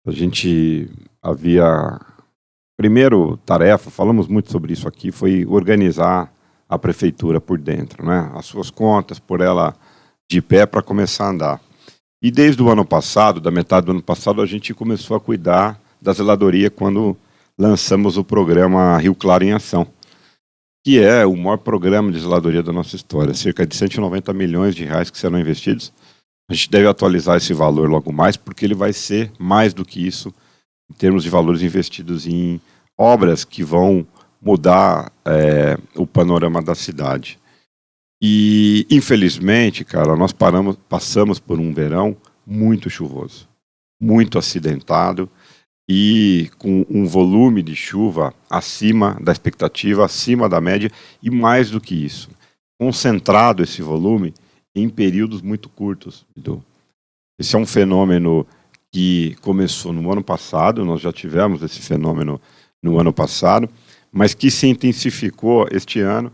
A gente havia... Primeiro tarefa, falamos muito sobre isso aqui, foi organizar a prefeitura por dentro, né? As suas contas, por ela de pé para começar a andar. E desde o ano passado, da metade do ano passado, a gente começou a cuidar da zeladoria quando lançamos o programa Rio Claro em Ação, que é o maior programa de zeladoria da nossa história. Cerca de 190 milhões de reais que serão investidos. A gente deve atualizar esse valor logo mais, porque ele vai ser mais do que isso, em termos de valores investidos em obras que vão mudar o panorama da cidade. E, infelizmente, cara, nós passamos por um verão muito chuvoso, muito acidentado e com um volume de chuva acima da expectativa, acima da média e mais do que isso. Concentrado esse volume em períodos muito curtos. Esse é um fenômeno que começou no ano passado, nós já tivemos esse fenômeno no ano passado, mas que se intensificou este ano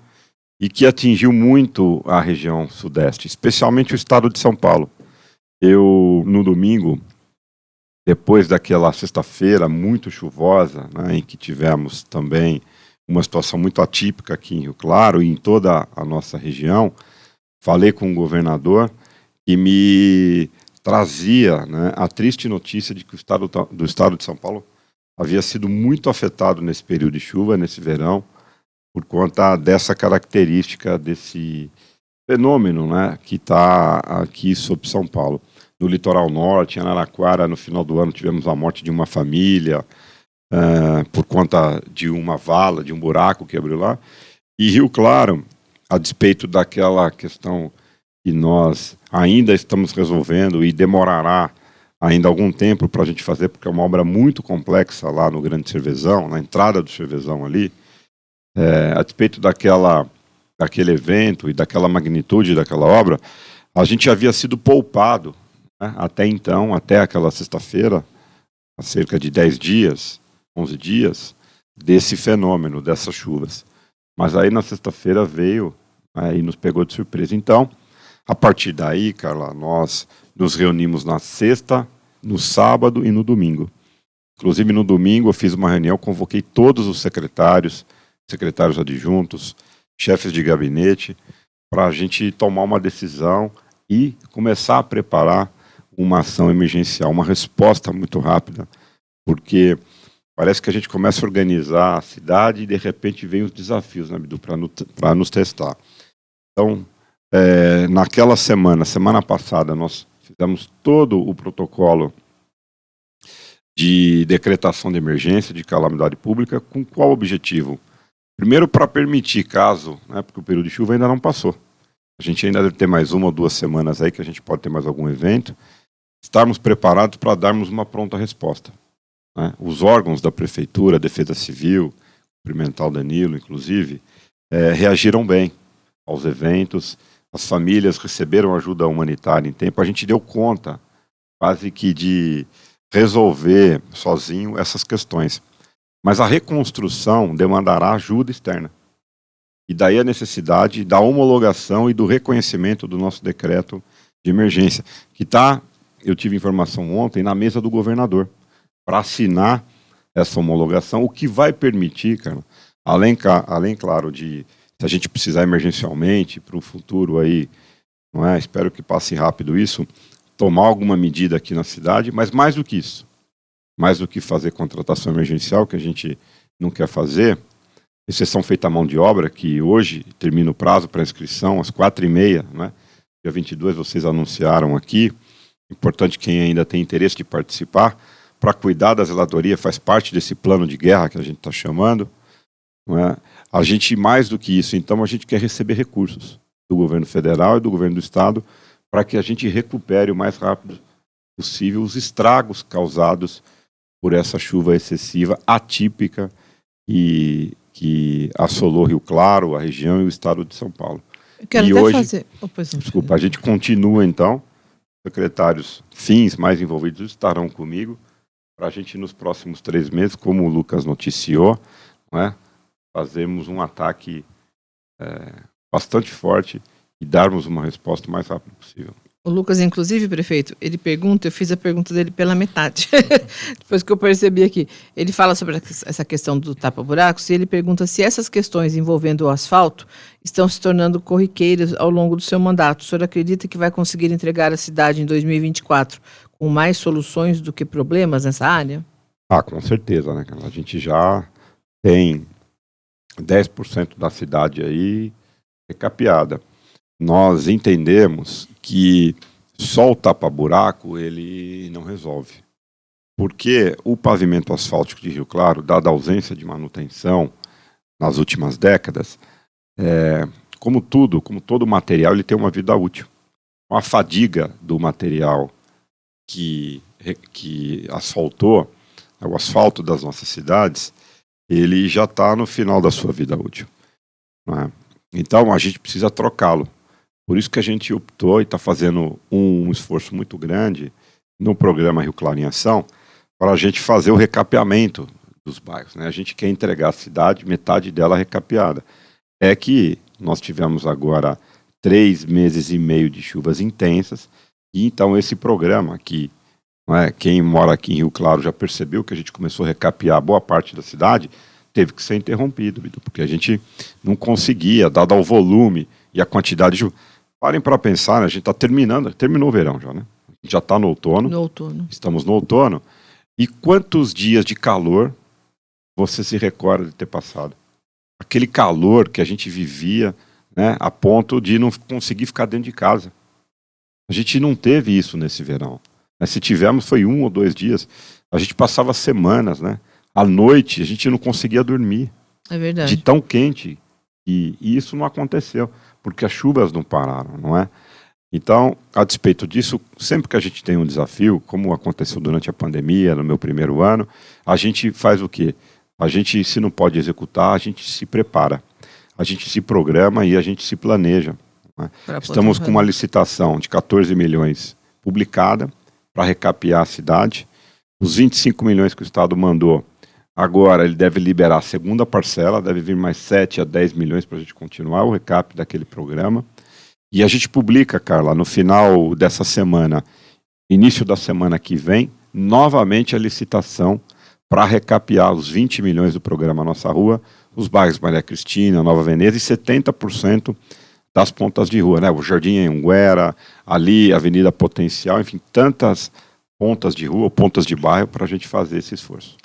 e que atingiu muito a região sudeste, especialmente o estado de São Paulo. Eu, no domingo, depois daquela sexta-feira muito chuvosa, né, em que tivemos também uma situação muito atípica aqui em Rio Claro e em toda a nossa região, falei com o governador e me trazia, né, a triste notícia de que o estado de São Paulo havia sido muito afetado nesse período de chuva, nesse verão, por conta dessa característica, desse fenômeno, né, que está aqui sobre São Paulo. No litoral norte, em Araraquara, no final do ano, tivemos a morte de uma família por conta de uma vala, de um buraco que abriu lá. E Rio Claro, a despeito daquela questão que nós ainda estamos resolvendo e demorará ainda algum tempo para a gente fazer, porque é uma obra muito complexa lá no Grande Cervezão, na entrada do Cervezão ali, a despeito daquele evento e daquela magnitude daquela obra, a gente havia sido poupado, né, até então, até aquela sexta-feira, há cerca de 10 dias, 11 dias, desse fenômeno, dessas chuvas. Mas aí na sexta-feira veio, né, e nos pegou de surpresa. Então, a partir daí, Carla, nós nos reunimos na sexta, no sábado e no domingo. Inclusive no domingo eu fiz uma reunião, convoquei todos os secretários adjuntos, chefes de gabinete, para a gente tomar uma decisão e começar a preparar uma ação emergencial, uma resposta muito rápida, porque parece que a gente começa a organizar a cidade e de repente vem os desafios, né, Bidu, para nos testar. Então, naquela semana passada, nós fizemos todo o protocolo de decretação de emergência, de calamidade pública, com qual objetivo? Primeiro, para permitir, caso, né, porque o período de chuva ainda não passou, a gente ainda deve ter mais 1 ou 2 semanas aí que a gente pode ter mais algum evento, estarmos preparados para darmos uma pronta resposta, né? Os órgãos da Prefeitura, Defesa Civil, Cumprimental Danilo, inclusive, reagiram bem aos eventos, as famílias receberam ajuda humanitária em tempo, a gente deu conta quase que de resolver sozinho essas questões. Mas a reconstrução demandará ajuda externa. E daí a necessidade da homologação e do reconhecimento do nosso decreto de emergência, que está, eu tive informação ontem, na mesa do governador, para assinar essa homologação, o que vai permitir, cara, além claro, de se a gente precisar emergencialmente para o futuro aí, não é? Espero que passe rápido isso, tomar alguma medida aqui na cidade, mas mais do que isso, mais do que fazer contratação emergencial, que a gente não quer fazer, exceção feita à mão de obra, que hoje termina o prazo para inscrição, às 4h30, né? Dia 22 vocês anunciaram aqui, importante quem ainda tem interesse de participar, para cuidar da zeladoria, faz parte desse plano de guerra que a gente está chamando, não é? A gente, mais do que isso, então, a gente quer receber recursos do governo federal e do governo do estado para que a gente recupere o mais rápido possível os estragos causados por essa chuva excessiva, atípica, e que assolou Rio Claro, a região e o estado de São Paulo. Eu quero e até hoje, fazer... desculpa, a gente continua, então, secretários fins mais envolvidos estarão comigo, para a gente, nos próximos 3 meses, como o Lucas noticiou, não é? Fazermos um ataque bastante forte e darmos uma resposta o mais rápido possível. O Lucas, inclusive, prefeito, ele pergunta, eu fiz a pergunta dele pela metade, depois que eu percebi aqui. Ele fala sobre essa questão do tapa-buracos e ele pergunta se essas questões envolvendo o asfalto estão se tornando corriqueiras ao longo do seu mandato. O senhor acredita que vai conseguir entregar a cidade em 2024 com mais soluções do que problemas nessa área? Com certeza, né? A gente já tem 10% da cidade aí recapeada. Nós entendemos que só o tapa-buraco ele não resolve. Porque o pavimento asfáltico de Rio Claro, dada a ausência de manutenção nas últimas décadas, como todo material, ele tem uma vida útil. A fadiga do material que asfaltou, o asfalto das nossas cidades, ele já está no final da sua vida útil, não é? Então a gente precisa trocá-lo. Por isso que a gente optou e está fazendo um esforço muito grande no programa Rio Claro em Ação para a gente fazer o recapeamento dos bairros, né? A gente quer entregar a cidade, metade dela recapeada. É que nós tivemos agora 3 meses e meio de chuvas intensas e então esse programa aqui, não é? Quem mora aqui em Rio Claro já percebeu que a gente começou a recapear boa parte da cidade, teve que ser interrompido, porque a gente não conseguia, dado ao volume e a quantidade de chuva. Parem para pensar, né? A gente está terminou o verão já, né? A gente já está no outono. Estamos no outono. E quantos dias de calor você se recorda de ter passado? Aquele calor que a gente vivia, né, a ponto de não conseguir ficar dentro de casa. A gente não teve isso nesse verão. Se tivemos, foi 1 ou 2 dias. A gente passava semanas, né? À noite, a gente não conseguia dormir. É verdade. De tão quente. E isso não aconteceu, porque as chuvas não pararam, não é? Então, a despeito disso, sempre que a gente tem um desafio, como aconteceu durante a pandemia, no meu primeiro ano, a gente faz o quê? A gente, se não pode executar, a gente se prepara. A gente se programa e a gente se planeja. Não é? Estamos com uma licitação de 14 milhões publicada para recapear a cidade. Os 25 milhões que o Estado mandou, agora ele deve liberar a segunda parcela, deve vir mais 7 a 10 milhões para a gente continuar o recap daquele programa. E a gente publica, Carla, no final dessa semana, início da semana que vem, novamente a licitação para recapear os 20 milhões do programa Nossa Rua, os bairros Maria Cristina, Nova Veneza e 70% das pontas de rua, né? O Jardim Anhanguera, ali, Avenida Potencial, enfim, tantas pontas de rua, pontas de bairro para a gente fazer esse esforço.